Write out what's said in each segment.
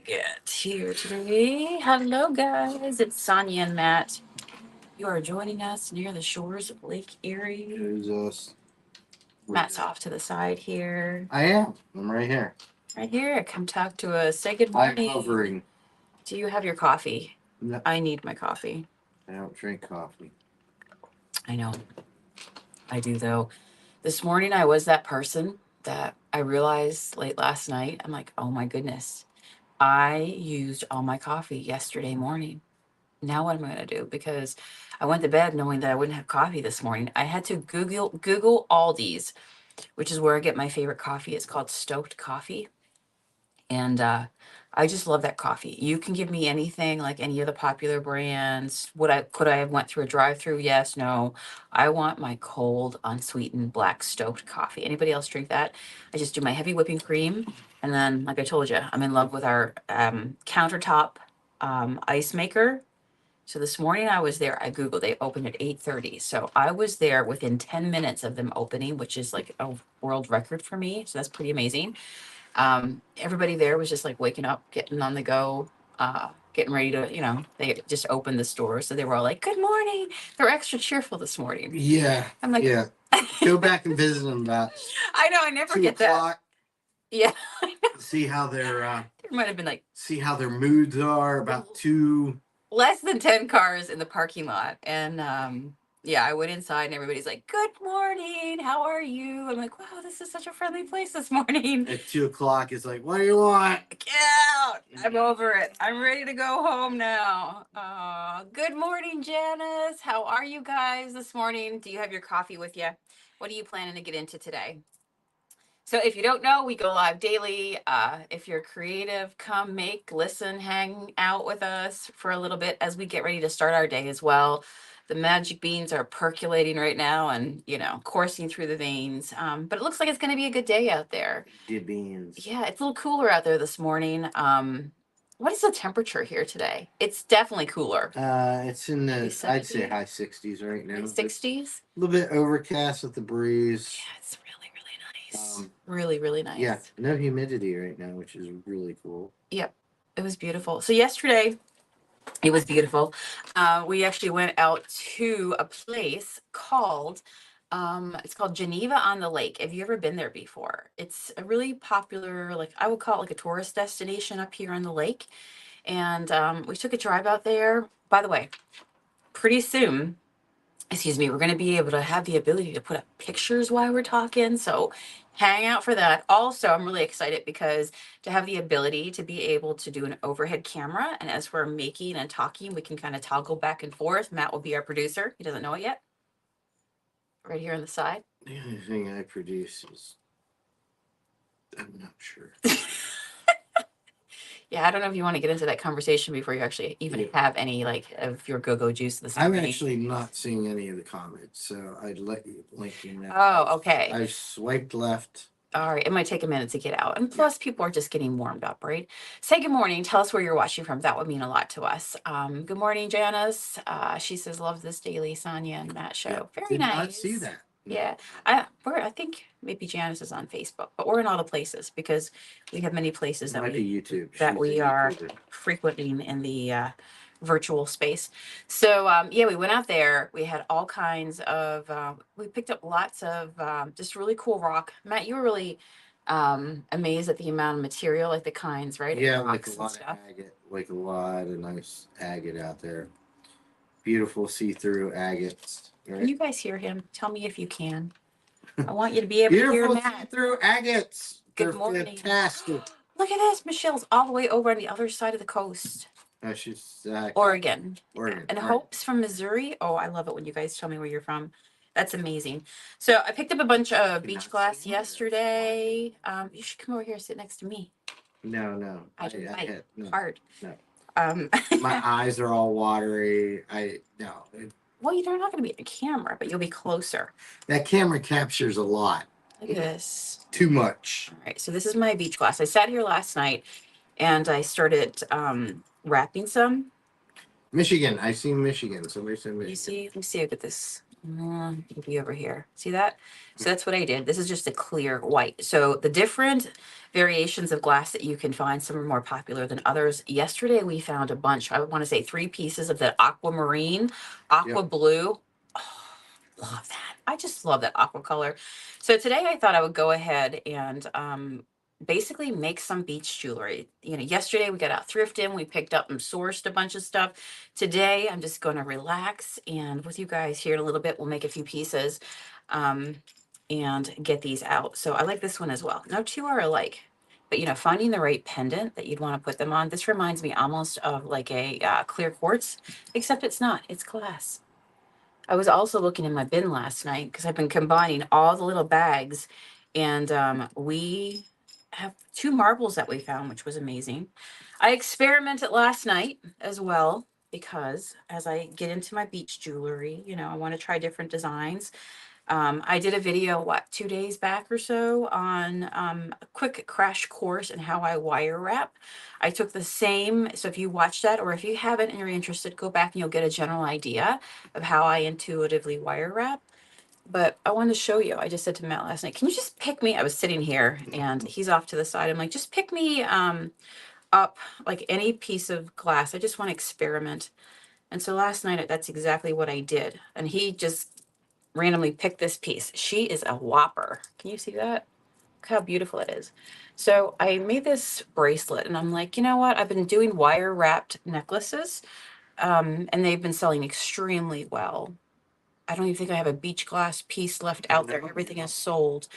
get here today. Hello, guys. It's Sonia and Matt. You are joining us near the shores of Lake Erie. There's us. Matt's off to the side here. I am. I'm right here. Right here. Come talk to us. Say good I'm morning. hovering. Do you have your coffee? No, I need my coffee. I don't drink coffee. I know. I do, though. This morning, I was that person that I realized late last night. I'm like, oh my goodness. I used all my coffee yesterday morning. Now what am I going to do? Because I went to bed knowing that I wouldn't have coffee this morning. I had to Google Aldi's, which is where I get my favorite coffee. It's called Stoked Coffee. And I just love that coffee. You can give me anything, like any of the popular brands. Could I have went through a drive-through? Yes, no. I want my cold, unsweetened black Stoked coffee. Anybody else drink that? I just do my heavy whipping cream. And then, like I told you, I'm in love with our countertop ice maker. So this morning I was there. I Googled, they opened at 8:30. So I was there within 10 minutes of them opening, which is like a world record for me. So that's pretty amazing. Everybody there was just like waking up, getting on the go, getting ready to, they just opened the store. So they were all like, good morning. They're extra cheerful this morning. Yeah. I'm like, yeah. Go back and visit them about I know, I never 2 get that. o'clock. Yeah. See how their There might have been like see how their moods are about 2. less than 10 cars in the parking lot. And yeah, I went inside and everybody's like, good morning, how are you? I'm like, wow, this is such a friendly place this morning. At 2 o'clock, it's like, what do you want? Get out. I'm over it. I'm ready to go home now. Good morning, Janice. How are you guys this morning? Do you have your coffee with you? What are you planning to get into today? So if you don't know, we go live daily. If you're creative, come make, listen, hang out with us for a little bit as we get ready to start our day as well. The magic beans are percolating right now and, coursing through the veins. But it looks like it's going to be a good day out there. The beans. Yeah, it's a little cooler out there this morning. What is the temperature here today? It's definitely cooler. It's in the, I'd say high 60s right now. 60s? A little bit overcast with the breeze. Yeah, it's really, really nice. Really, really nice. Yeah, no humidity right now, which is really cool. Yep, it was beautiful. So yesterday, it was beautiful. We actually went out to a place called, it's called Geneva on the Lake. Have you ever been there before? It's a really popular, like I would call it like a tourist destination up here on the lake. And we took a drive out there. By the way, pretty soon, we're going to be able to have the ability to put up pictures while we're talking. So hang out for that. Also, I'm really excited because to have the ability to be able to do an overhead camera. And as we're making and talking, we can kind of toggle back and forth. Matt will be our producer. He doesn't know it yet. Right here on the side. The only thing I produce is, I'm not sure. Yeah, I don't know if you want to get into that conversation before you actually even have any of your go-go juice this morning. I'm actually not seeing any of the comments, so I'd let you link in that. Oh, okay. I swiped left. All right, it might take a minute to get out. And plus, people are just getting warmed up, right? Say good morning. Tell us where you're watching from. That would mean a lot to us. Good morning, Janice. She says, love this daily Sonia and Matt show. Yeah, Very nice. Not see that. Yeah, I think maybe Janice is on Facebook, but we're in all the places because we have many places that we are frequenting in the virtual space. So we went out there. We had all kinds of. We picked up lots of just really cool rock. Matt, you were really amazed at the amount of material, like the kinds, right? Yeah, like a lot of agate, like a lot of nice agate out there. Beautiful see-through agates. Right? Can you guys hear him? Tell me if you can. I want you to be able to hear Matt. Beautiful see-through agates. Good morning. Fantastic. Look at this. Michelle's all the way over on the other side of the coast. She's Oregon. Oregon. And Hope's from Missouri. Oh, I love it when you guys tell me where you're from. That's amazing. So I picked up a bunch of beach glass yesterday. You should come over here and sit next to me. No. I hard. No. My eyes are all watery. Well, you're not going to be at the camera, but you'll be closer. That camera captures a lot. Look at this. Too much. All right. So this is my beach glass. I sat here last night and I started wrapping some. Michigan. I see Michigan. Somebody said Michigan. You see? Let me see. Look at this. Maybe over here. See that? So that's what I did. This is just a clear white. So the different variations of glass that you can find, some are more popular than others. Yesterday we found a bunch. I would want to say 3 pieces of the aquamarine, aqua blue. Oh, love that. I just love that aqua color. So today I thought I would go ahead and basically make some beach jewelry. Yesterday we got out thrifting, we picked up and sourced a bunch of stuff. Today I'm just going to relax and with you guys here in a little bit, we'll make a few pieces and get these out. So I like this one as well. No two are alike, but finding the right pendant that you'd want to put them on. This reminds me almost of like a clear quartz, except it's not, it's glass. I was also looking in my bin last night because I've been combining all the little bags, and we have 2 marbles that we found, which was amazing. I experimented last night as well because as I get into my beach jewelry, I want to try different designs. I did a video, 2 days back or so on a quick crash course in how I wire wrap. I took the same, so if you watch that, or if you haven't and you're interested, go back and you'll get a general idea of how I intuitively wire wrap. But I wanted to show you. I just said to Matt last night, can you just pick me? I was sitting here and he's off to the side. I'm like, just pick me up like any piece of glass. I just want to experiment. And so last night, that's exactly what I did. And he just randomly picked this piece. She is a whopper. Can you see that? Look how beautiful it is. So I made this bracelet and I'm like, you know what? I've been doing wire wrapped necklaces and they've been selling extremely well. I don't even think I have a beach glass piece left out there. Everything is sold.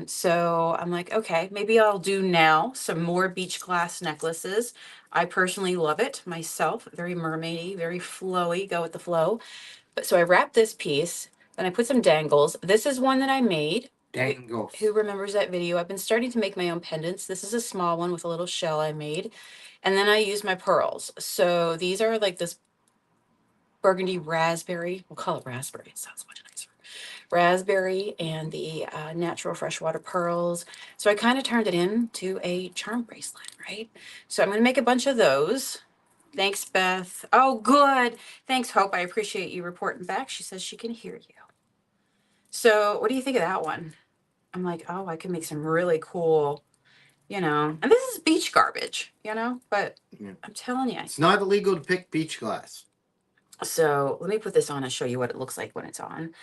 So I'm like, okay, maybe I'll do now some more beach glass necklaces. I personally love it myself. Very mermaidy, very flowy, go with the flow. But so I wrapped this piece, then I put some dangles. This is one that I made. Dangles. Who remembers that video? I've been starting to make my own pendants. This is a small one with a little shell I made. And then I used my pearls. So these are like this burgundy raspberry. We'll call it raspberry. It sounds much nicer. Raspberry and the natural freshwater pearls. So I kind of turned it into a charm bracelet, right? So I'm going to make a bunch of those. Thanks, Beth. Oh, good. Thanks, Hope. I appreciate you reporting back. She says she can hear you. So what do you think of that one? I'm like, oh, I can make some really cool, and this is beach garbage, but Yeah. I'm telling you. It's not illegal to pick beach glass. So let me put this on and show you what it looks like when it's on.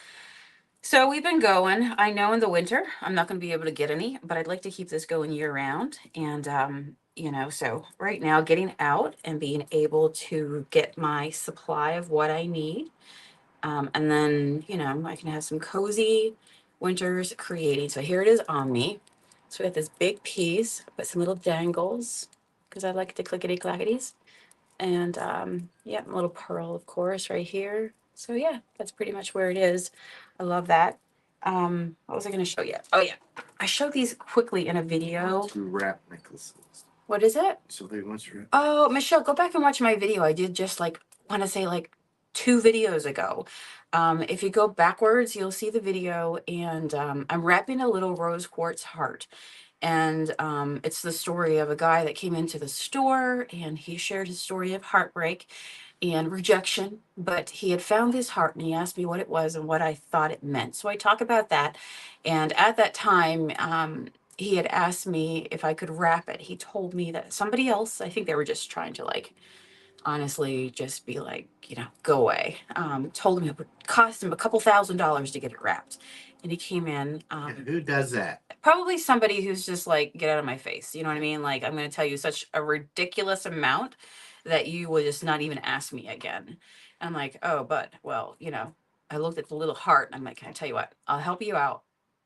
So we've been going. I know in the winter I'm not going to be able to get any, but I'd like to keep this going year round. And so right now getting out and being able to get my supply of what I need. And then, I can have some cozy winters creating. So here it is on me. So we got this big piece, put some little dangles because I like the clickety clackities. And yeah, a little pearl, of course, right here. So yeah, that's pretty much where it is. I love that. What was I going to show you? Oh yeah, I showed these quickly in a video. To wrap necklaces. What is it? So they want you. Oh, Michelle, go back and watch my video. I did just want to say 2 videos ago. If you go backwards, you'll see the video, and I'm wrapping a little rose quartz heart. And it's the story of a guy that came into the store and he shared his story of heartbreak and rejection, but he had found his heart and he asked me what it was and what I thought it meant. So I talk about that. And at that time, he had asked me if I could wrap it. He told me that somebody else, I think they were just trying to honestly just be go away. Told him it would cost him a couple $1,000s to get it wrapped. And he came in. Who does that? Probably somebody who's just get out of my face. You know what I mean? I'm going to tell you such a ridiculous amount that you will just not even ask me again. I'm like, oh, but well, I looked at the little heart and I'm like, can I tell you what? I'll help you out.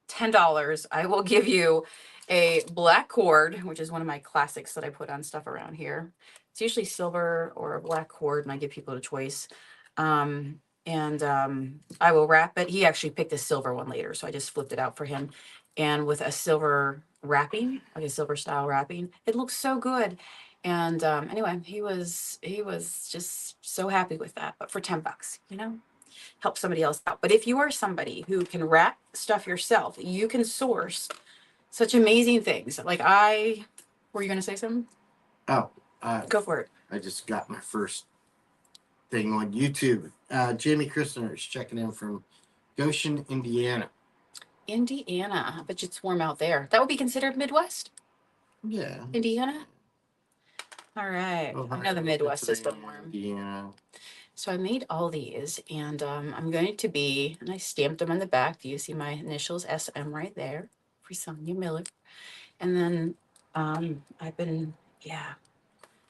$10. I will give you a black cord, which is one of my classics that I put on stuff around here. It's usually silver or a black cord, and I give people a choice. And I will wrap it. He actually picked a silver one later, so I just flipped it out for him. And with a silver wrapping, like a silver style wrapping, it looks so good. And anyway, he was just so happy with that. But for $10, help somebody else out. But if you are somebody who can wrap stuff yourself, you can source such amazing things. Were you going to say something? Oh, Go for it. I just got my first thing on YouTube. Jamie Christner is checking in from Goshen, Indiana. Indiana. I bet you it's warm out there. That would be considered Midwest? Yeah. Indiana? All right. I know the Midwest is still warm. Indiana. So I made all these, and I'm going to be, and I stamped them on the back. Do you see my initials SM right there for Sonia Miller? And then I've been,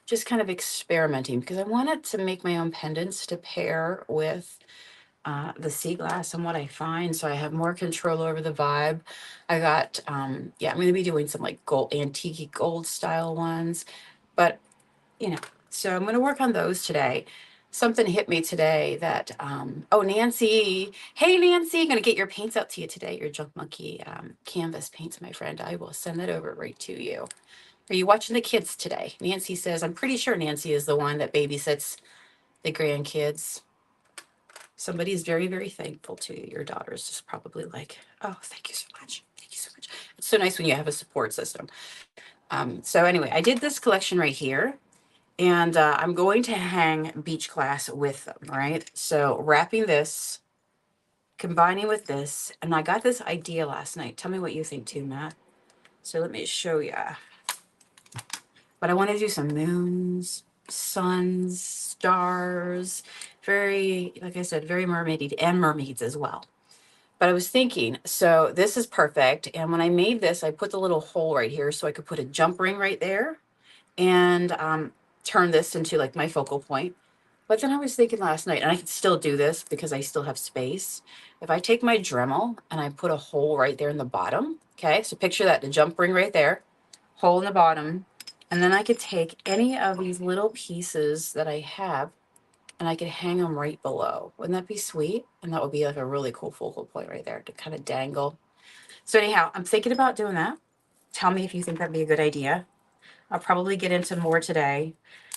just kind of experimenting because I wanted to make my own pendants to pair with the sea glass and what I find, so I have more control over the vibe. I got I'm going to be doing some like gold, antique gold style ones, but so I'm going to work on those today. Something hit me today that Nancy, hey Nancy, going to get your paints out to you today, your Junk Monkey canvas paints, my friend. I will send that over right to you. Are you watching the kids today? Nancy says, I'm pretty sure Nancy is the one that babysits the grandkids. Somebody's very, very thankful to you. Your daughter's just probably like, oh, thank you so much. Thank you so much. It's so nice when you have a support system. So anyway, I did this collection right here, and I'm going to hang beach glass with them, right? So wrapping this, combining with this, and I got this idea last night. Tell me what you think too, Matt. So let me show you. But I want to do some moons, suns, stars, very, like I said, very mermaidy, and mermaids as well. But I was thinking, so this is perfect. And when I made this, I put the little hole right here so I could put a jump ring right there and turn this into like my focal point. But then I was thinking last night, and I can still do this because I still have space. If I take my Dremel and I put a hole right there in the bottom, okay, so picture that, the jump ring right there, hole in the bottom, and then I could take any of these little pieces that I have and I could hang them right below. Wouldn't that be sweet? And that would be like a really cool focal point right there to kind of dangle. So anyhow, I'm thinking about doing that. Tell me if you think that'd be a good idea. I'll probably get into more today.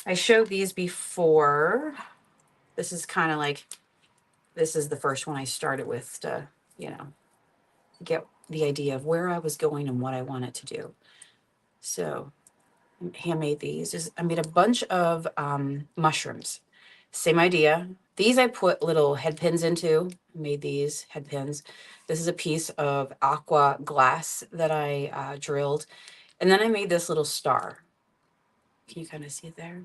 I showed these before. This is kind of like, this is the first one I started with to, get the idea of where I was going and what I wanted to do. So handmade these. I made a bunch of mushrooms. Same idea. These I put little head pins into. Made these head pins. This is a piece of aqua glass that I drilled. And then I made this little star. Can you kind of see it there?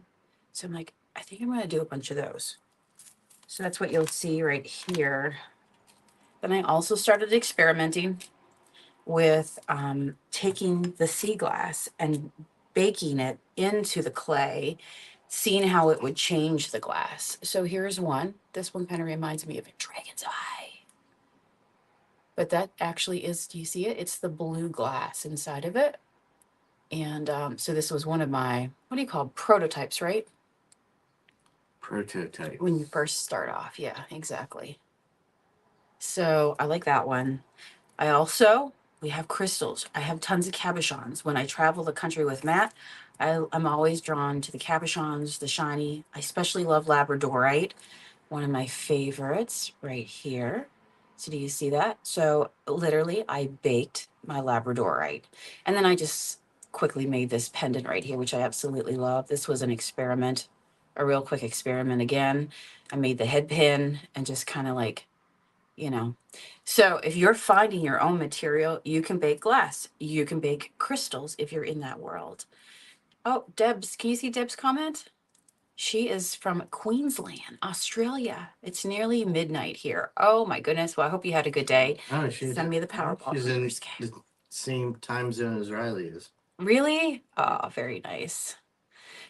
So I'm like, I think I'm going to do a bunch of those. So that's what you'll see right here. Then I also started experimenting with taking the sea glass and baking it into the clay, seeing how it would change the glass. So here's one. This one kind of reminds me of a dragon's eye. But that actually is, do you see it? It's the blue glass inside of it. And so this was one of my, what do you call prototypes, right? Prototype. When you first start off. Yeah, exactly. So I like that one. We have crystals. I have tons of cabochons. When I travel the country with Matt, I'm always drawn to the cabochons, the shiny. I especially love Labradorite, one of my favorites right here. So do you see that? So literally I baked my Labradorite. And then I just quickly made this pendant right here, which I absolutely love. This was an experiment, a real quick experiment again. I made the head pin and just kind of like, So if you're finding your own material, you can bake glass. You can bake crystals if you're in that world. Oh, Deb's, can you see Deb's comment? She is from Queensland, Australia. It's nearly midnight here. Oh my goodness. Well, I hope you had a good day. Oh, Send me the Powerball. She's in the same time zone as Riley is. Really? Oh, very nice.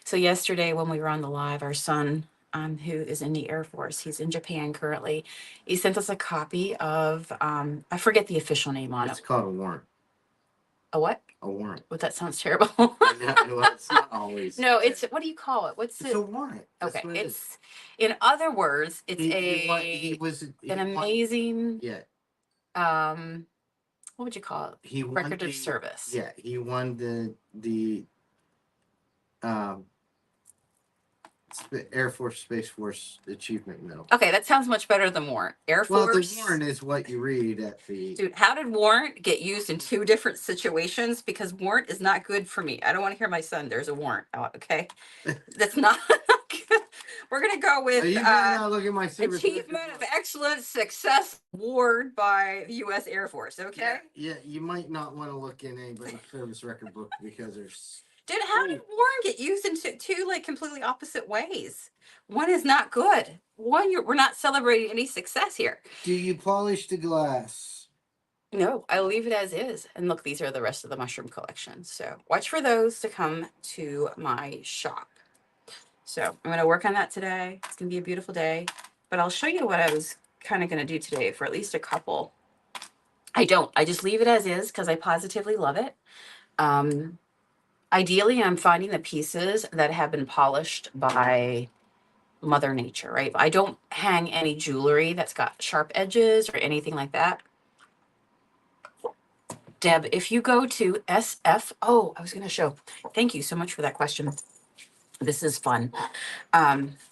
So yesterday when we were on the live, our son, who is in the Air Force, he's in Japan currently, he sent us a copy of, I forget the official name on It's it. called a warrant. A what? A warrant. Well, that sounds terrible. No, it's not always. No, it's, what do you call it? What's It's it? a warrant. That's Okay, what it is. it's, in other words, it's He an amazing, Yeah, what would you call it? he won Record of service. Yeah, he won the Air Force Space Force Achievement Medal. Okay, that sounds much better than warrant. Air Well, the Force. warrant is what you read at the. Dude, how did warrant get used in two different situations? Because warrant is not good for me. I don't want to hear my son, there's a warrant out, okay? That's not good. We're gonna go with You better not look at my Silver Achievement Slipper. of Excellence Success Award by the U.S. Air Force. Okay. Yeah, you might not want to look in anybody's service record book because there's. Dude, how did Warren get used in two like completely opposite ways? One is not good. We're not celebrating any success here. Do you polish the glass? No, I leave it as is. And look, these are the rest of the mushroom collection. So watch for those to come to my shop. So I'm going to work on that today. It's going to be a beautiful day. But I'll show you what I was kind of going to do today for at least a couple. I just leave it as is because I positively love it. Ideally, I'm finding the pieces that have been polished by Mother Nature, right? I don't hang any jewelry that's got sharp edges or anything like that. Deb, if you go to SF, oh, I was going to show. Thank you so much for that question. This is fun.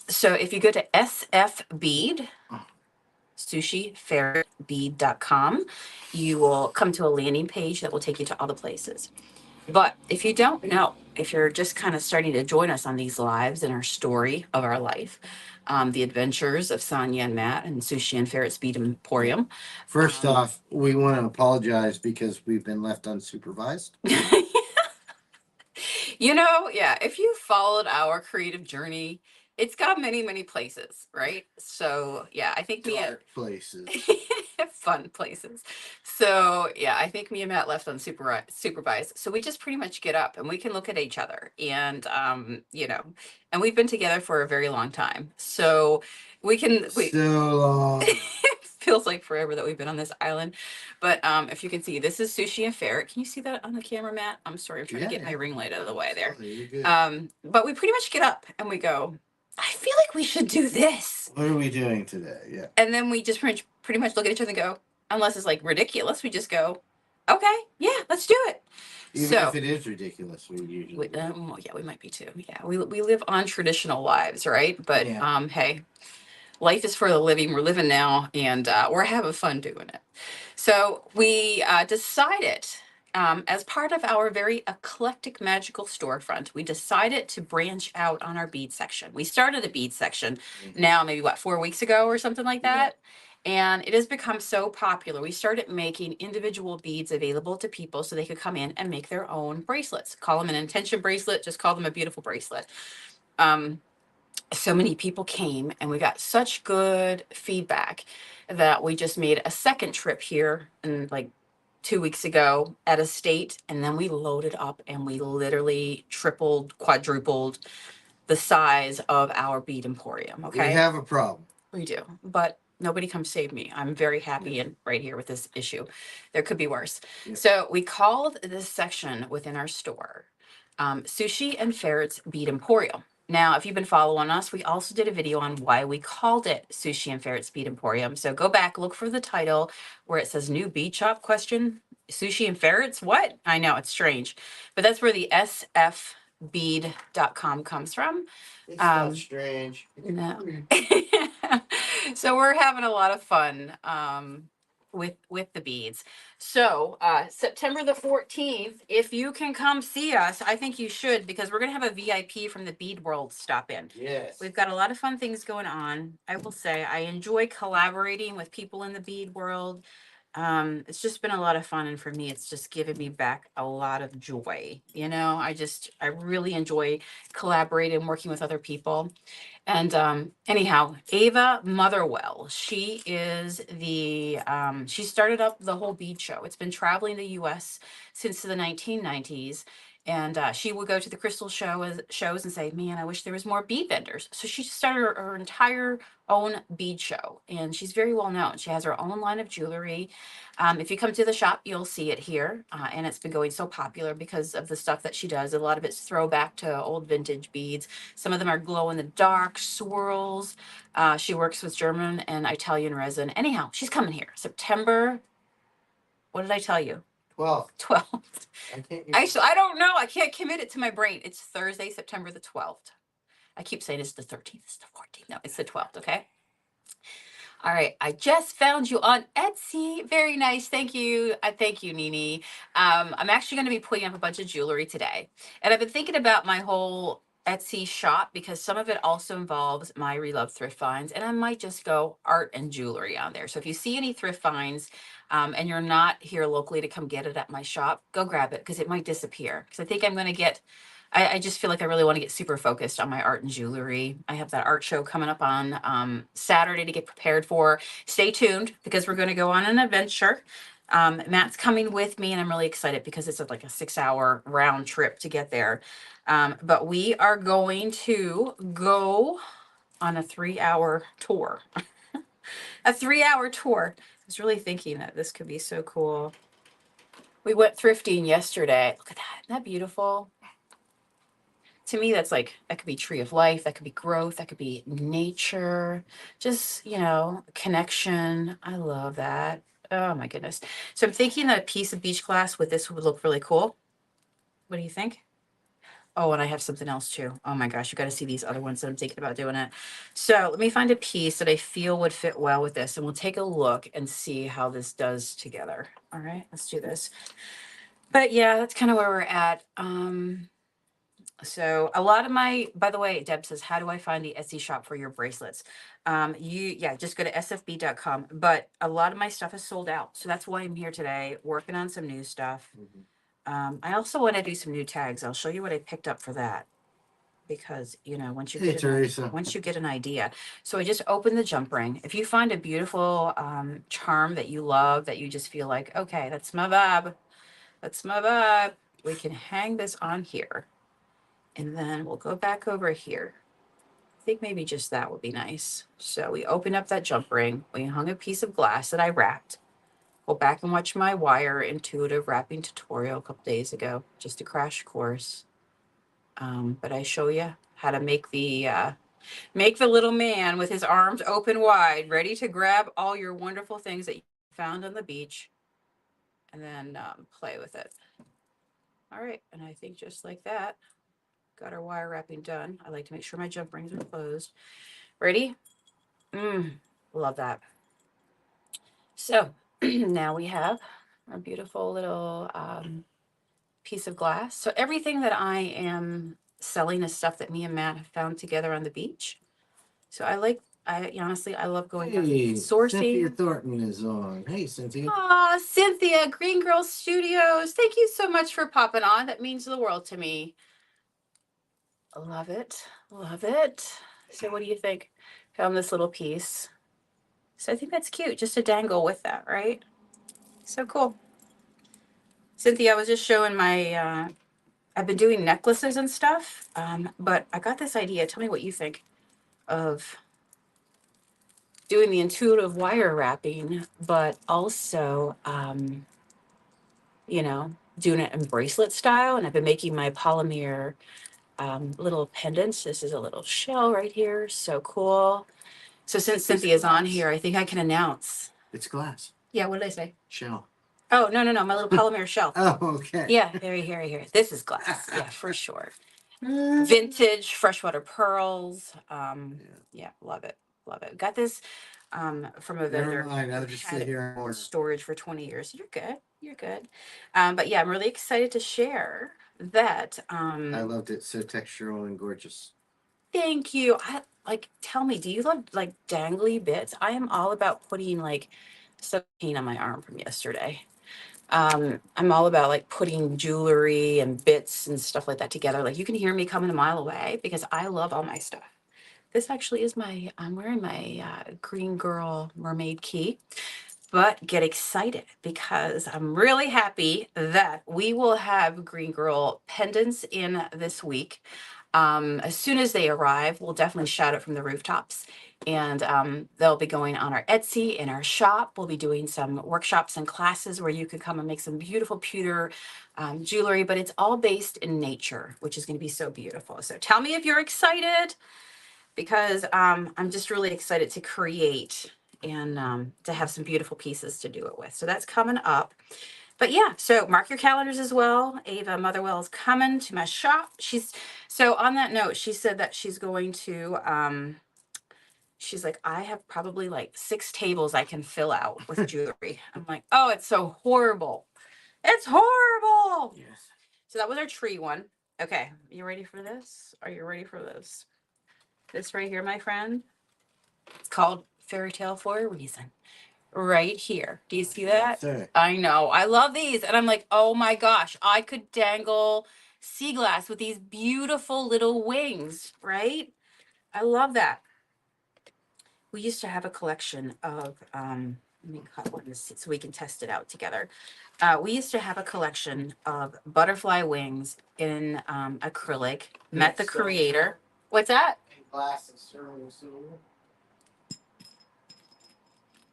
So if you go to SF Bead, sushiferretbead.com, you will come to a landing page that will take you to all the places. But if you don't know, if you're just kind of starting to join us on these lives and our story of our life, the adventures of Sonia and Matt and Sushi and Ferret's Bead Emporium. First off, we want to apologize because we've been left unsupervised. Yeah, if you followed our creative journey, it's got many, many places, right? So yeah, I think Dark places. fun places. So yeah, I think me and Matt left unsupervised. So we just pretty much get up and we can look at each other and and we've been together for a very long time. So So long. it feels like forever that we've been on this island. But if you can see, this is Sushi and Ferret. Can you see that on the camera, Matt? I'm sorry, I'm trying to get my ring light out of the way there. You're good. But we pretty much get up and we go, I feel like we should do this. What are we doing today? Yeah. And then we just pretty much look at each other and go, unless it's like ridiculous, we just go, okay, yeah, let's do it. Even if it is ridiculous, we usually. Yeah, we might be too. Yeah, we live on traditional lives, right? But hey, life is for the living. We're living now, and we're having fun doing it. So we decided, as part of our very eclectic magical storefront, we decided to branch out on our bead section. We started a bead section now, maybe 4 weeks ago or something like that. And it has become so popular. We started making individual beads available to people so they could come in and make their own bracelets. Call them an intention bracelet, just call them a beautiful bracelet. So many people came and we got such good feedback that we just made a second trip here and like 2 weeks ago at a state, and then we loaded up and we literally tripled, quadrupled the size of our bead emporium. Okay. We have a problem. We do, but nobody come save me. I'm very happy and right here with this issue. There could be worse. Yeah. So we called this section within our store Sushi and Ferret's Bead Emporium. Now, if you've been following us, we also did a video on why we called it Sushi and Ferret's Bead Emporium. So go back, look for the title where it says new bead shop question, Sushi and Ferrets. What? I know, it's strange, but that's where the sfbead.com comes from. It's not strange. No. So we're having a lot of fun with the beads. So September the 14th, if you can come see us, I think you should, because we're going to have a VIP from the bead world stop in. Yes. We've got a lot of fun things going on. I will say I enjoy collaborating with people in the bead world. It's just been a lot of fun, and for me it's just given me back a lot of joy. I really enjoy collaborating, working with other people. And anyhow, Ava Motherwell, she is she started up the whole bead show. It's been traveling the US since the 1990s. And she would go to the crystal shows and say, man, I wish there was more bead vendors. So she just started her entire own bead show, and she's very well known. She has her own line of jewelry. If you come to the shop, you'll see it here. And it's been going so popular because of the stuff that she does. A lot of it's throwback to old vintage beads. Some of them are glow in the dark swirls. She works with German and Italian resin. Anyhow, she's coming here September. What did I tell you? 12th. Actually, I don't know. I can't commit it to my brain. It's Thursday, September the 12th. I keep saying it's the 13th. It's the 14th. No, it's the 12th. Okay. All right. I just found you on Etsy. Very nice. Thank you. Thank you, Nini. I'm actually going to be putting up a bunch of jewelry today. And I've been thinking about my whole Etsy shop because some of it also involves my Relove thrift finds, and I might just go art and jewelry on there. So if you see any thrift finds and you're not here locally to come get it at my shop, go grab it because it might disappear. Because I think I'm going to get, I just feel like I really want to get super focused on my art and jewelry. I have that art show coming up on Saturday to get prepared for. Stay tuned because we're going to go on an adventure. Matt's coming with me, and I'm really excited because it's like a 6-hour round trip to get there. But we are going to go on a 3-hour tour. A 3-hour tour. I was really thinking that this could be so cool. We went thrifting yesterday. Look at that. Isn't that beautiful? To me, that's like, that could be tree of life. That could be growth. That could be nature. Just, connection. I love that. Oh my goodness. So I'm thinking that a piece of beach glass with this would look really cool. What do you think? Oh, and I have something else too. Oh my gosh, you got to see these other ones that I'm thinking about doing it. So let me find a piece that I feel would fit well with this, and we'll take a look and see how this does together. All right, let's do this. But yeah, that's kind of where we're at. So a lot of by the way, Deb says, how do I find the Etsy shop for your bracelets? Just go to sfb.com. But a lot of my stuff is sold out. So that's why I'm here today, working on some new stuff. I also want to do some new tags. I'll show you what I picked up for that. Because, once you Hey, get Teresa. once you get an idea. So I just opened the jump ring. If you find a beautiful charm that you love, that you just feel like, okay, that's my vibe. That's my vibe. We can hang this on here. And then we'll go back over here. I think maybe just that would be nice. So we open up that jump ring. We hung a piece of glass that I wrapped. Go back and watch my wire intuitive wrapping tutorial a couple days ago. Just a crash course. But I show you how to make the little man with his arms open wide, ready to grab all your wonderful things that you found on the beach, and then play with it. All right, and I think just like that, got our wire wrapping done. I like to make sure my jump rings are closed. Ready? Love that. So now we have our beautiful little piece of glass. So everything that I am selling is stuff that me and Matt have found together on the beach. So honestly, I love going out Hey, sourcing. Cynthia Thornton is on. Hey, Cynthia. Aw, Cynthia, Green Girl Studios. Thank you so much for popping on. That means the world to me. Love it. Love it. So what do you think? Found this little piece. So I think that's cute, just to dangle with that, right? So cool. Cynthia, I was just showing my, I've been doing necklaces and stuff, but I got this idea. Tell me what you think of doing the intuitive wire wrapping, but also, doing it in bracelet style. And I've been making my polymer little pendants. This is a little shell right here. So cool. So since Cynthia's on here, I think I can announce. It's glass. Yeah, what did I say? Shell. Oh, no, my little polymer shell. Oh, okay. Yeah, here. This is glass. Yeah, for sure. Vintage freshwater pearls. Yeah, love it. Got this from a vendor. Never mind. I'll who just had sit it here and in order. storage for 20 years. You're good. But yeah, I'm really excited to share that. I loved it. So textural and gorgeous. Thank you. Tell me, do you love like dangly bits? I am all about putting like stuff on my arm from yesterday. I'm all about like putting jewelry and bits and stuff like that together. Like you can hear me coming a mile away because I love all my stuff. This actually is I'm wearing my Green Girl mermaid key. But get excited because I'm really happy that we will have Green Girl pendants in this week. As soon as they arrive, we'll definitely shout it from the rooftops. And they'll be going on our Etsy in our shop. We'll be doing some workshops and classes where you can come and make some beautiful pewter jewelry, but it's all based in nature, which is going to be so beautiful. So tell me if you're excited because I'm just really excited to create and to have some beautiful pieces to do it with. So that's coming up. But yeah, so mark your calendars as well. Ava Motherwell is coming to my shop. So on that note, she said that she's going to, she's like, I have probably like 6 tables I can fill out with jewelry. I'm like, oh, it's so horrible. It's horrible. Yes. So that was our tree one. Okay, you ready for this? Are you ready for this? This right here, my friend. It's called Fairy Tale for a reason. Right here. Do you see that? That's it. I know. I love these. And I'm like, oh my gosh, I could dangle sea glass with these beautiful little wings, right? I love that. We used to have a collection of, let me cut one so we can test it out together. We used to have a collection of butterfly wings in acrylic. Met the creator. What's that? Glass and sterling silver.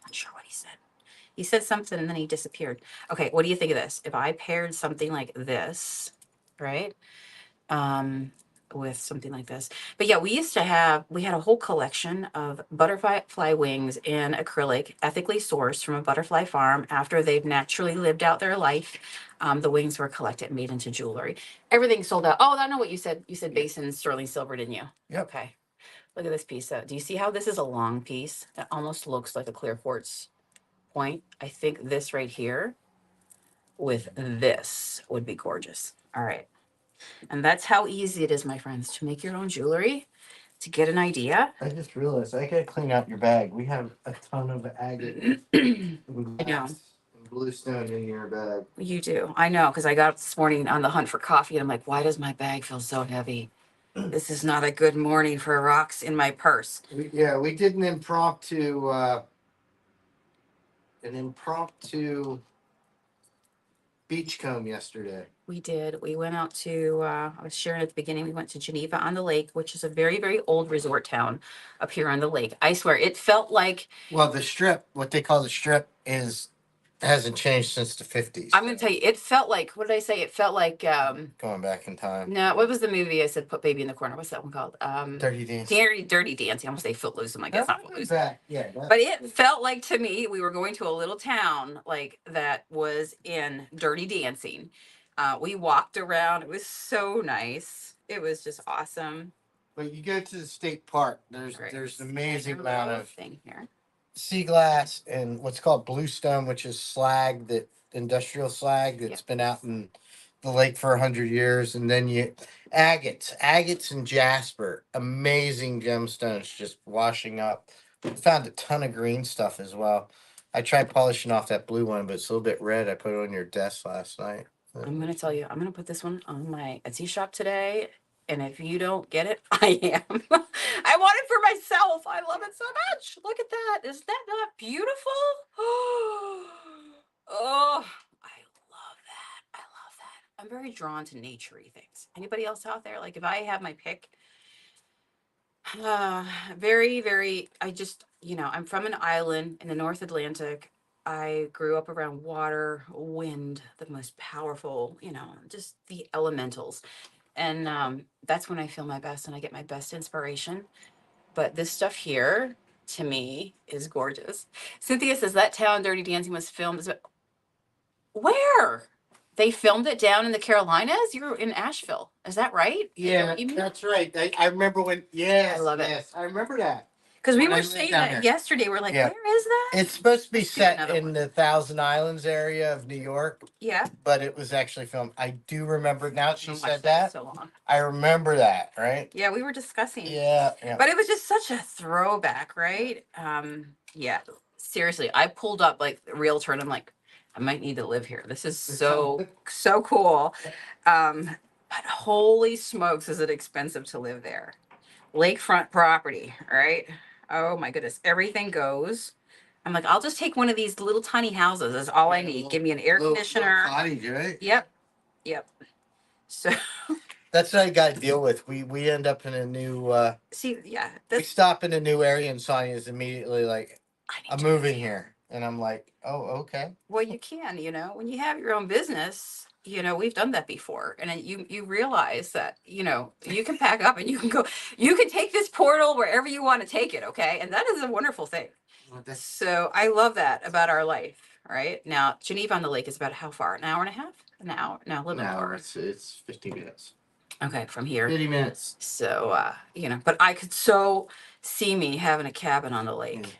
Not sure what he said. He said something and then he disappeared. Okay, what do you think of this? If I paired something like this, right? With something like this. But yeah, we had a whole collection of butterfly wings in acrylic, ethically sourced from a butterfly farm after they've naturally lived out their life. The wings were collected and made into jewelry. Everything sold out. Oh, I know what you said. You said basin sterling silver, didn't you? Yep. Okay. Look at this piece. Do you see how this is a long piece? It almost looks like a clear quartz point. I think this right here with this would be gorgeous. All right. And that's how easy it is, my friends, to make your own jewelry, to get an idea. I just realized I gotta clean out your bag. We have a ton of agate and glass and bluestone in your bag. You do. I know, because I got up this morning on the hunt for coffee and I'm like, why does my bag feel so heavy? This is not a good morning for rocks in my purse. We did an impromptu beachcomb yesterday. We did. We went out to, I was sharing at the beginning, we went to Geneva on the Lake, which is a very, very old resort town up here on the lake. I swear, it felt like, Well, the strip, what they call the strip, hasn't changed since the 50s. I'm going to tell you, it felt like, what did I say? It felt like, Going back in time. no, what was the movie I said, Put Baby in the Corner? What's that one called? Dirty Dancing. Dirty Dancing. I almost say Footloose. I'm like, that's not Footloose. Yeah. But it felt like to me, we were going to a little town like that was in Dirty Dancing. We walked around. It was so nice. It was just awesome. But you go to the state park. There's Right. there's an amazing Another amount little of thing here. sea glass and what's called bluestone, which is slag, that industrial slag that's been out in the lake for 100 years, and then you agates and jasper, amazing gemstones just washing up. We found a ton of green stuff as well. I tried polishing off that blue one, but it's a little bit red. I put it on your desk last night. I'm going to tell you, I'm going to put this one on my Etsy shop today. And if you don't get it, I am. I want it for myself. I love it so much. Look at that. Is that not beautiful? Oh, I love that. I love that. I'm very drawn to naturey things. Anybody else out there? Like if I have my pick, very, very, I just, I'm from an island in the North Atlantic. I grew up around water, wind, the most powerful, just the elementals. And that's when I feel my best and I get my best inspiration. But this stuff here, to me, is gorgeous. Cynthia says that town Dirty Dancing was filmed. Where? They filmed it down in the Carolinas? You're in Asheville. Is that right? Yeah, that's right. I remember when. Yes, I love it. Yes, I remember that. Because we When I were lived saying down that there. yesterday. We're like, Yeah. where is that? It's supposed to be Let's do set another in one. the Thousand Islands area of New York, Yeah. but it was actually filmed. I do remember now that she I've said watched that. so long. I remember that, right? Yeah, we were discussing. Yeah. But it was just such a throwback, right? Yeah. Seriously, I pulled up like a realtor and I'm like, I might need to live here. This is so cool. But holy smokes, is it expensive to live there? Lakefront property, right? Oh my goodness, everything goes. I'm like, I'll just take one of these little tiny houses. That's all I need. Give me an air conditioner. Cottage, right? Yep. So That's what I got to deal with. We end up in a new. see, yeah, We stop in a new area, and Sonia's immediately like, I need "I'm to moving here," and I'm like, "Oh, okay." Well, you can, when you have your own business, we've done that before. And then you realize that, you can pack up and you can go, you can take this portal wherever you want to take it. Okay. And that is a wonderful thing. Well, that's So I love that about our life. Right now, Geneva on the Lake is about how far? An hour and a half? An hour? No, a little bit no, more. it's 50 minutes. Okay. From here. 50 minutes. So, but I could so see me having a cabin on the lake.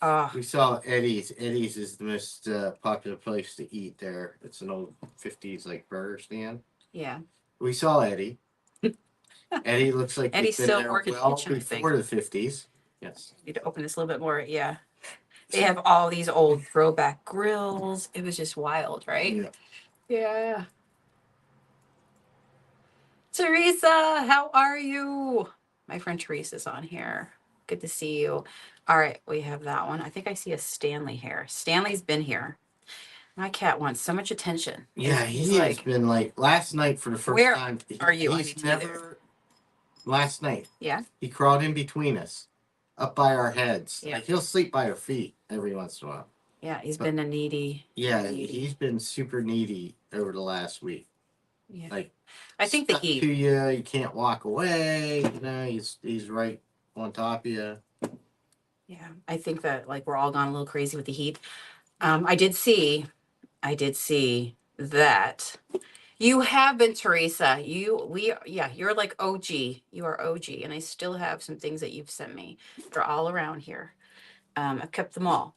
Oh, We saw Eddie's. Eddie's is the most popular place to eat there. It's an old 50s like burger stand. yeah. We saw Eddie. Eddie looks like Eddie's he's been still there working well kitchen, I think. before the 50s. Yes. Need to open this a little bit more. Yeah. They have all these old throwback grills. It was just wild, right? Yeah. Yeah. Teresa, how are you? My friend Teresa's on here. Good to see you. All right, we have that one. I think I see a Stanley here. Stanley's been here. My cat wants so much attention. Yeah, He's he has been like last night for the first Where time. are you? I He's need to be there. never. Last night, Yeah. he crawled in between us, up by our heads. Yeah. Like he'll sleep by our feet every once in a while. Yeah, he's been a needy. Yeah, he's been super needy over the last week. Yeah. Like I think the stuck heat. to you can't walk away. You know, he's right on top of you. Yeah, I think that like we're all gone a little crazy with the heat. I did see that you have been, Teresa. You're like OG. You are OG, and I still have some things that you've sent me. They're all around here. I've kept them all.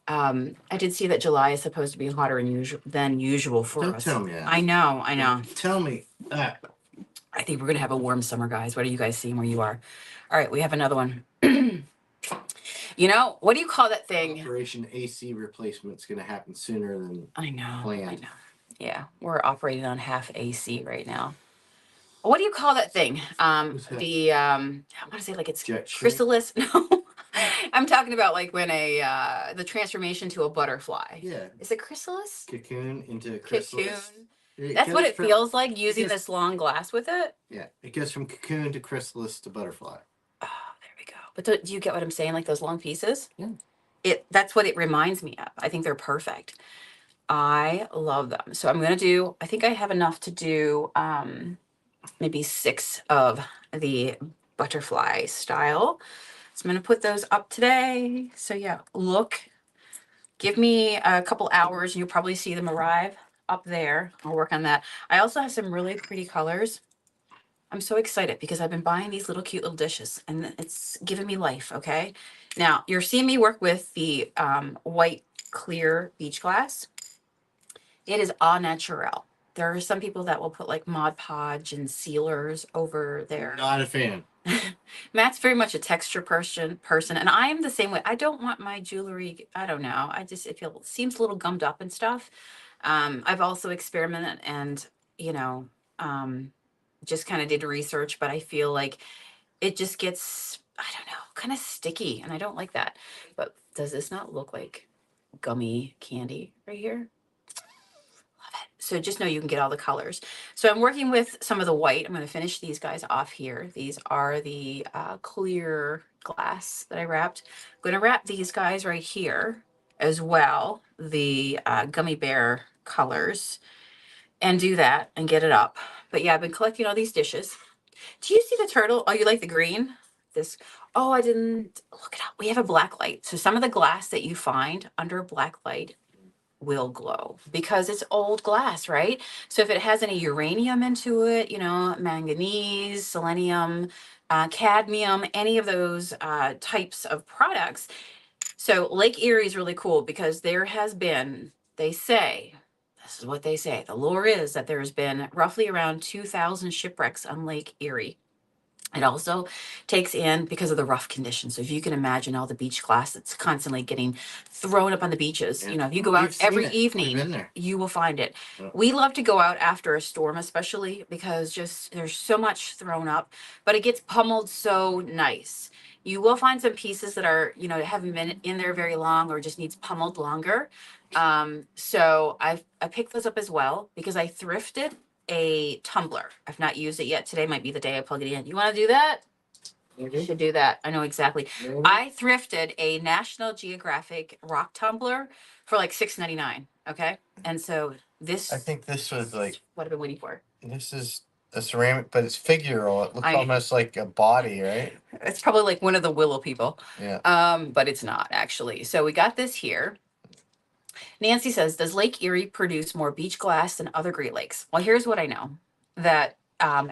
I did see that July is supposed to be hotter than usual for Don't us. tell me that. I know. Tell me that. I think we're gonna have a warm summer, guys. What are you guys seeing where you are? All right, we have another one. You know, what do you call that thing? Operation AC replacement's going to happen sooner than I know. planned. Yeah, we're operating on half AC right now. What do you call that thing? What's that? I want to say like it's Jet stream? chrysalis. No, I'm talking about like when the transformation to a butterfly. Yeah, Is it chrysalis? cocoon into chrysalis. Cocoon. That's what it feels like using goes- this long glass with it. Yeah, it goes from cocoon to chrysalis to butterfly. Oh, there we go. But do you get what I'm saying? Like those long pieces? Yeah. That's what it reminds me of. I think they're perfect. I love them. So I'm gonna do, I think I have enough to do maybe 6 of the butterfly style. So I'm gonna put those up today. So yeah, give me a couple hours and you'll probably see them arrive up there. I'll work on that. I also have some really pretty colors. I'm so excited because I've been buying these little cute little dishes and it's giving me life, okay? Now, you're seeing me work with the white clear beach glass. It is au naturel. There are some people that will put like Mod Podge and sealers over there. Not a fan. Matt's very much a texture person, and I am the same way. I don't want my jewelry, I don't know. It seems a little gummed up and stuff. I've also experimented and, you know, just kind of did research, but I feel like it just gets, I don't know, kind of sticky, and I don't like that. But does this not look like gummy candy right here? So just know you can get all the colors. So I'm working with some of the white. I'm going to finish these guys off here. These are the clear glass that I wrapped. I'm going to wrap these guys right here as well, the gummy bear colors, and do that and get it up. But yeah, I've been collecting all these dishes. Do you see the turtle? Oh, you like the green? Oh, I didn't look it up. We have a black light. So some of the glass that you find under a black light will glow because it's old glass, right? So if it has any uranium into it, you know, manganese, selenium, cadmium, any of those types of products. So Lake Erie is really cool because there has been, this is what they say, the lore is that there's been roughly around 2,000 shipwrecks on Lake Erie. It also takes in because of the rough conditions. So if you can imagine all the beach glass that's constantly getting thrown up on the beaches, Yeah. you know, if you go out We've seen every it. We've been evening, there. you will find it. Yeah. We love to go out after a storm, especially because just there's so much thrown up, but it gets pummeled so nice. You will find some pieces that are, you know, haven't been in there very long or just needs pummeled longer. So I picked those up as well because I thrifted a tumbler. I've not used it yet. Today might be the day I plug it in. You want to do that? You should do that. I know exactly. I thrifted a National Geographic rock tumbler for like $6.99. Okay. And so this, I think this was like, what I've been waiting for. this is a ceramic, but it's figural. It looks I- almost like a body, right? It's probably like one of the Willow people. Yeah. But it's not actually. So we got this here. Nancy says, does Lake Erie produce more beach glass than other Great Lakes? Well, here's what I know. That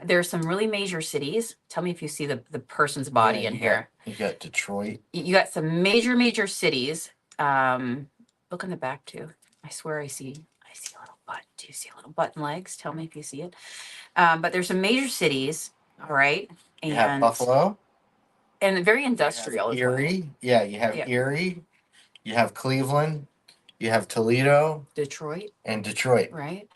there's some really major cities. Tell me if you see the person's body Yeah, in you here. You got Detroit. You got some major cities. Look in the back too. I swear I see a little butt. Do you see a little butt and legs? Tell me if you see it. But there's some major cities, all right, You have and Buffalo. very You have industrial as well. Erie. Yeah, you have Yeah. Erie. You have Cleveland. You have Toledo Detroit, and Detroit. right?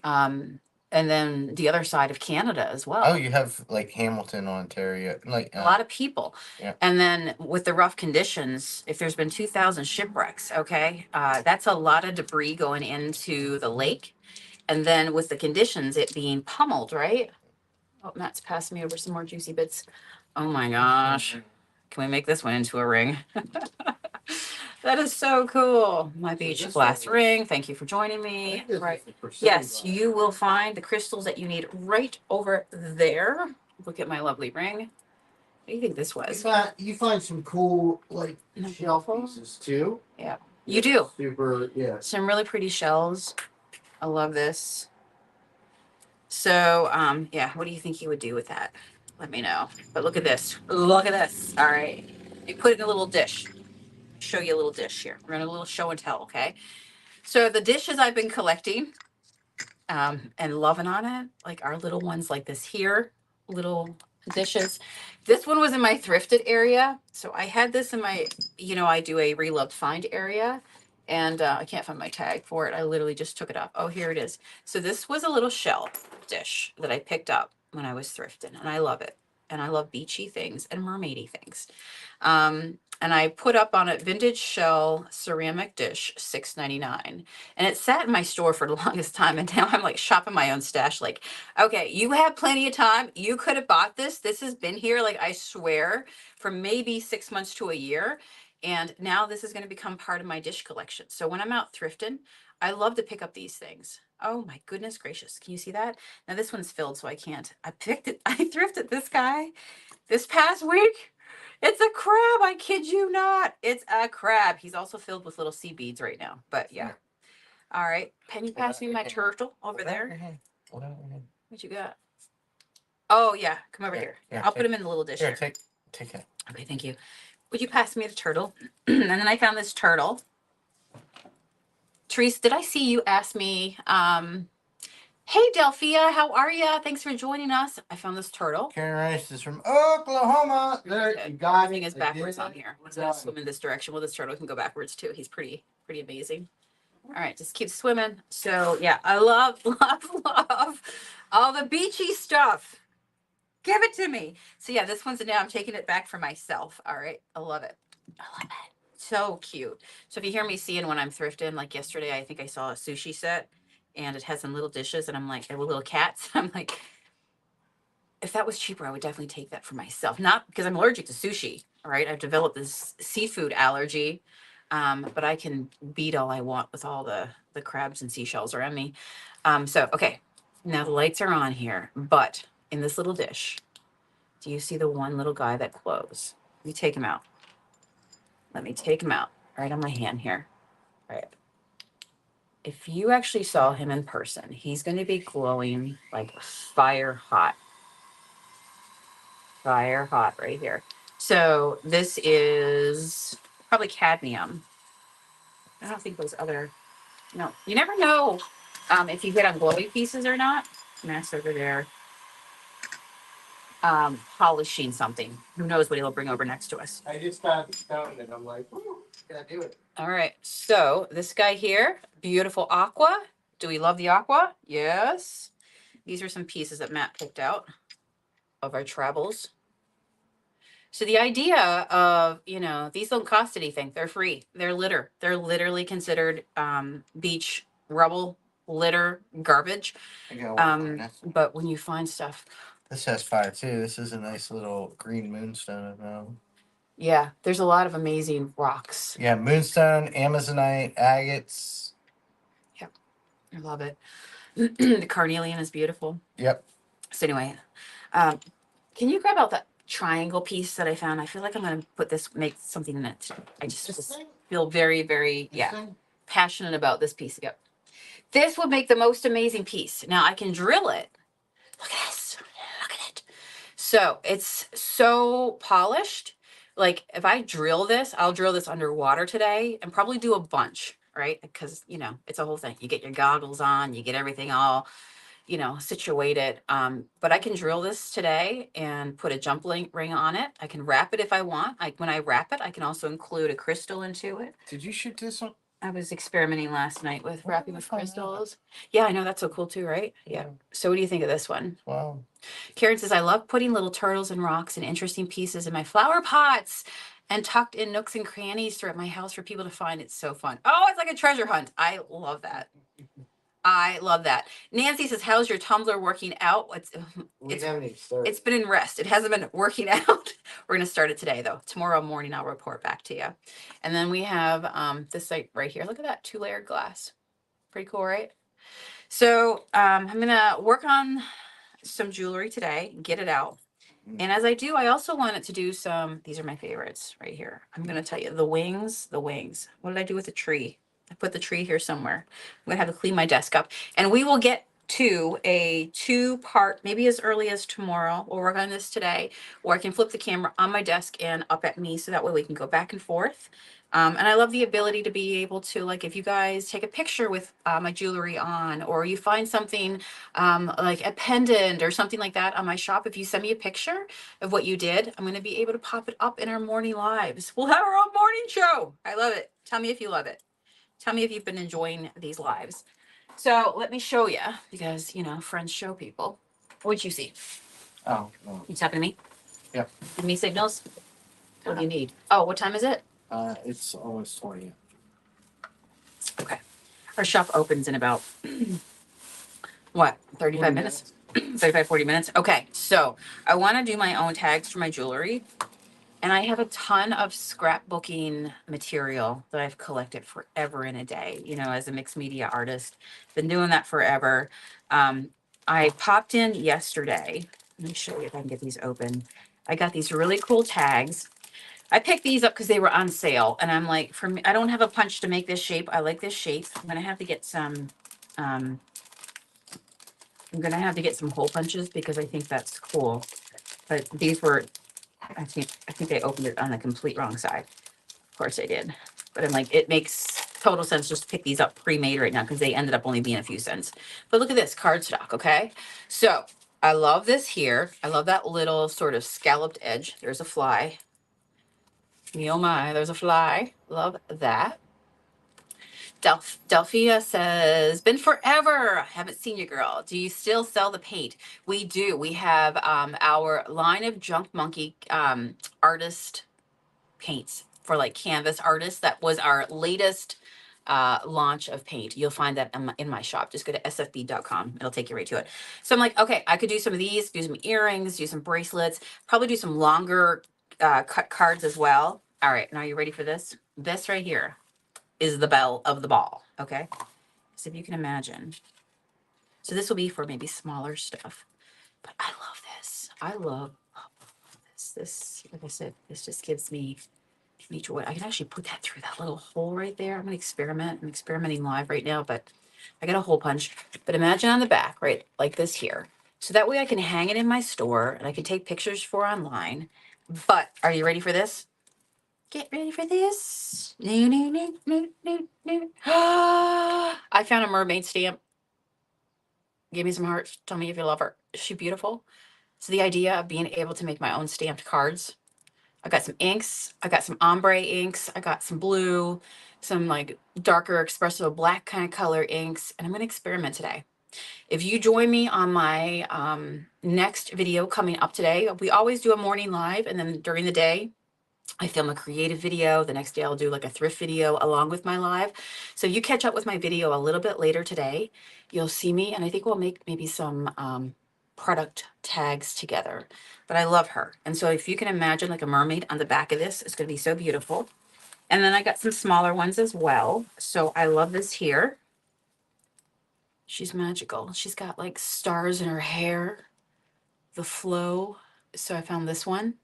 Um, and then the other side of Canada as well. Oh, you have like Hamilton, Ontario. Like A lot of people. Yeah. And then with the rough conditions, if there's been 2,000 shipwrecks, okay, that's a lot of debris going into the lake. And then with the conditions, it being pummeled, right? Oh, Matt's passed me over some more juicy bits. Oh my gosh. Can we make this one into a ring? That is so cool. My beach this glass one ring. Thank you for joining me. Right. Yes, you will find the crystals that you need right over there. Look at my lovely ring. What do you think this was? You find some cool like Isn't that shell beautiful? pieces too. Yeah. You do. Super, yeah. Some really pretty shells. I love this. So, yeah, what do you think you would do with that? Let me know. But look at this. Look at this. All right. You put it in a little dish. Show you a little dish here. We're going to a little show and tell, okay? So the dishes I've been collecting and loving on it, like our little ones like this here, little dishes. This one was in my thrifted area. So I had this in my, I do a reloved find area. And I can't find my tag for it. I literally just took it up. Oh, here it is. So this was a little shell dish that I picked up when I was thrifting, and I love it. And I love beachy things and mermaidy things. And I put up on it vintage shell ceramic dish, $6.99. And it sat in my store for the longest time. And now I'm like shopping my own stash. Like, okay, you have plenty of time. You could have bought this. This has been here, like I swear, for maybe 6 months to a year. And now this is going to become part of my dish collection. So when I'm out thrifting, I love to pick up these things. Oh my goodness gracious. Can you see that? Now this one's filled, so I can't. I picked it. I thrifted this guy this past week. It's a crab. I kid you not. It's a crab. He's also filled with little sea beads right now. But yeah. All right. Can you pass me my turtle over there? What you got? Oh yeah. Come over here. yeah, I'll put him in the little dish Here, here. take it. Okay, thank you. Would you pass me the turtle? And then I found this turtle. Therese, did I see you ask me, hey Delphia, how are you? Thanks for joining us. I found this turtle. Karen Rice is from Oklahoma. There, you got Everything it. is I backwards did on it. here. He's We're gonna done. swim in this direction. Well, this turtle can go backwards too. He's pretty amazing. All right, just keep swimming. So yeah, I love all the beachy stuff. Give it to me. So yeah, this one's now I'm taking it back for myself. All right, I love it. I love it. So cute. So if you hear me seeing when I'm thrifting, like yesterday, I think I saw a sushi set and it has some little dishes and I'm like, with little cats. I'm like, if that was cheaper, I would definitely take that for myself. Not because I'm allergic to sushi, all right? I've developed this seafood allergy, but I can beat all I want with all the crabs and seashells around me. So, okay, now the lights are on here, but in this little dish, do you see the one little guy that glows? Let me take him out. Let me take him out right on my hand here. All right. If you actually saw him in person, he's going to be glowing like fire hot. Fire hot right here. So this is probably cadmium. I don't think those other, no, you never know if you get on glowy pieces or not. Matt's over there polishing something. Who knows what he'll bring over next to us. I just found the stone and I'm like, ooh, gotta do it. All right, so this guy here, beautiful aqua. Do we love the aqua? Yes. These are some pieces that Matt picked out of our travels. So the idea of, these don't cost anything. They're free. They're litter. They're literally considered beach rubble, litter, garbage. I gotta work on this. But when you find stuff, This has fire too. This is a nice little green moonstone. yeah, there's a lot of amazing rocks. Yeah, moonstone, amazonite, agates. I love it. The carnelian is beautiful. Yep. So anyway, can you grab out that triangle piece that I found? I feel like I'm going to make something in it. I just feel very, very, passionate about this piece. Yep. This would make the most amazing piece. Now I can drill it. Look at this. Look at it. So it's so polished. Like if I drill this, I'll drill this underwater today and probably do a bunch. right? Because, you know, it's a whole thing. You get your goggles on, you get everything all, you know, situated. But I can drill this today and put a jump ring on it. I can wrap it if I want. When I wrap it, I can also include a crystal into it. Did you shoot this one? I was experimenting last night with Where wrapping did I with find that? crystals. Yeah, I know, that's so cool too, right? Yeah. So what do you think of this one? Wow. Karen says, I love putting little turtles and rocks and interesting pieces in my flower pots and tucked in nooks and crannies throughout my house for people to find. It's so fun. Oh, it's like a treasure hunt. I love that. I love that. Nancy says, how's your Tumblr working out? We It's haven't even started. it's been in rest. It hasn't been working out. We're going to start it today, though. Tomorrow morning, I'll report back to you. And then we have this site right here. Look at that 2-layered glass. Pretty cool, right? So I'm going to work on some jewelry today, get it out. And as I do, I also wanted to do some, these are my favorites right here. I'm going to tell you the wings. What did I do with the tree? I put the tree here somewhere. I'm going to have to clean my desk up. And we will get to a 2-part, maybe as early as tomorrow. We'll work on this today, or I can flip the camera on my desk and up at me so that way we can go back and forth. And I love the ability to be able to, like, if you guys take a picture with my jewelry on, or you find something like a pendant or something like that on my shop, if you send me a picture of what you did, I'm going to be able to pop it up in our morning lives. We'll have our own morning show. I love it. Tell me if you love it. Tell me if you've been enjoying these lives. So let me show you, because, you know, friends show people. What'd you see? Oh, no. You talking to me? Yep. Give me signals. What do you need? Oh, what time is it? It's almost 20. Okay. Our shop opens in about, what, 35 minutes? 35, 40 minutes. Okay. So I want to do my own tags for my jewelry. And I have a ton of scrapbooking material that I've collected forever and a day, you know, as a mixed media artist. Been doing that forever. I popped in yesterday. Let me show you if I can get these open. I got these really cool tags. I picked these up because they were on sale. And I'm like, for me, I don't have a punch to make this shape. I like this shape. I'm going to have to get some, hole punches because I think that's cool. But these were, I think they opened it on the complete wrong side. Of course I did. But I'm like, it makes total sense just to pick these up pre-made right now because they ended up only being a few cents. But look at this cardstock, okay? So I love this here. I love that little sort of scalloped edge. There's a fly. Oh my, there's a fly. Love that. Delphia says, been forever. Haven't seen you, girl. Do you still sell the paint? We do. We have our line of Junk Monkey artist paints for like canvas artists. That was our latest launch of paint. You'll find that in my shop. Just go to sfb.com. It'll take you right to it. So I'm like, okay, I could do some of these, do some earrings, do some bracelets, probably do some longer cut cards as well. All right, now you ready for this? This right here is the belle of the ball, okay? So if you can imagine. So this will be for maybe smaller stuff. But I love this. I love this. This, like I said, this just gives me joy. I can actually put that through that little hole right there. I'm gonna experiment. I'm experimenting live right now, but I got a hole punch. But imagine on the back, right, like this here. So that way I can hang it in my store and I can take pictures for online. But are you ready for this? Get ready for this. I found a mermaid stamp. Give me some hearts. Tell me if you love her. Is she beautiful? So the idea of being able to make my own stamped cards. I got some inks. I got some ombre inks. I got some blue, some like darker espresso black kind of color inks. And I'm going to experiment today. If you join me on my next video coming up today, we always do a morning live. And then during the day, I film a creative video. The next day I'll do like a thrift video along with my live. So you catch up with my video a little bit later today. You'll see me, and I think we'll make maybe some product tags together. But I love her. And so if you can imagine like a mermaid on the back of this, it's going to be so beautiful. And then I got some smaller ones as well. So I love this here. She's magical. She's got like stars in her hair, the flow. So I found this one.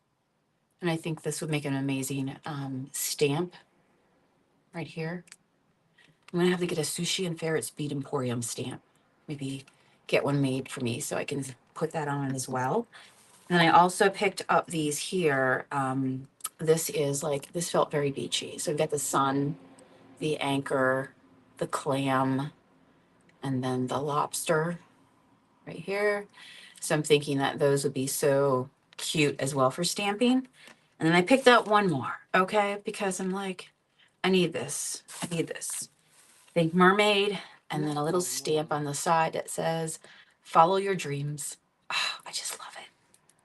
And I think this would make an amazing stamp right here. I'm gonna have to get a Sushi and Ferrets Bead Emporium stamp. Maybe get one made for me so I can put that on as well. And I also picked up these here. This felt very beachy. So we've got the sun, the anchor, the clam, and then the lobster right here. So I'm thinking that those would be so cute as well for stamping. And then I picked out one more, okay? Because I'm like, I need this. I need this. Think mermaid, and then a little stamp on the side that says, follow your dreams. Oh, I just love it.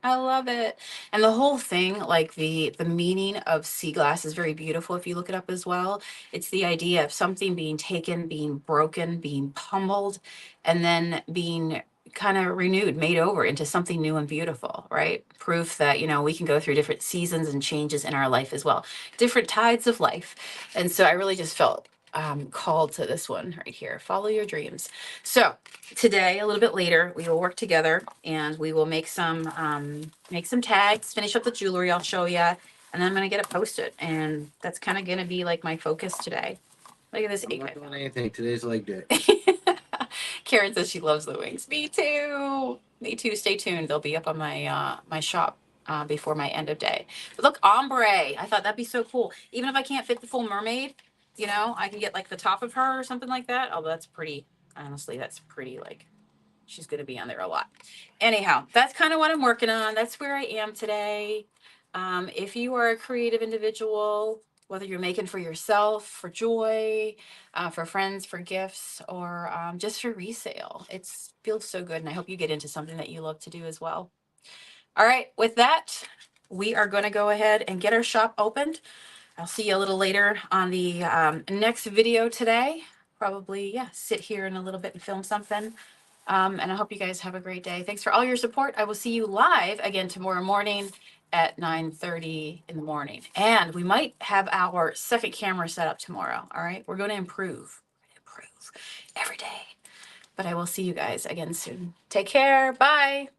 I love it. And the whole thing, like the meaning of sea glass is very beautiful if you look it up as well. It's the idea of something being taken, being broken, being pummeled, and then being kind of renewed, made over into something new and beautiful, right? Proof that, you know, we can go through different seasons and changes in our life as well, different tides of life. And so I really just felt called to this one right here. Follow your dreams. So today, a little bit later, we will work together and we will make some tags, finish up the jewelry. I'll show you, and then I'm gonna get it posted. And that's kind of gonna be like my focus today. Look at this I'm egg. not doing anything. Today's leg day. Karen says she loves the wings. Me too. Me too. Stay tuned. They'll be up on my my shop before my end of day. But look, ombre. I thought that'd be so cool. Even if I can't fit the full mermaid, you know, I can get like the top of her or something like that. Oh, that's pretty. Honestly, that's pretty. Like, she's going to be on there a lot. Anyhow, that's kind of what I'm working on. That's where I am today. If you are a creative individual, whether you're making for yourself, for joy, for friends, for gifts, or just for resale, it feels so good. And I hope you get into something that you love to do as well. All right, with that, we are going to go ahead and get our shop opened. I'll see you a little later on the next video today. Probably, yeah, sit here in a little bit and film something. And I hope you guys have a great day. Thanks for all your support. I will see you live again tomorrow morning at 9:30 in the morning. And we might have our second camera set up tomorrow. All right. We're going to improve every day. But I will see you guys again soon. Take care. Bye.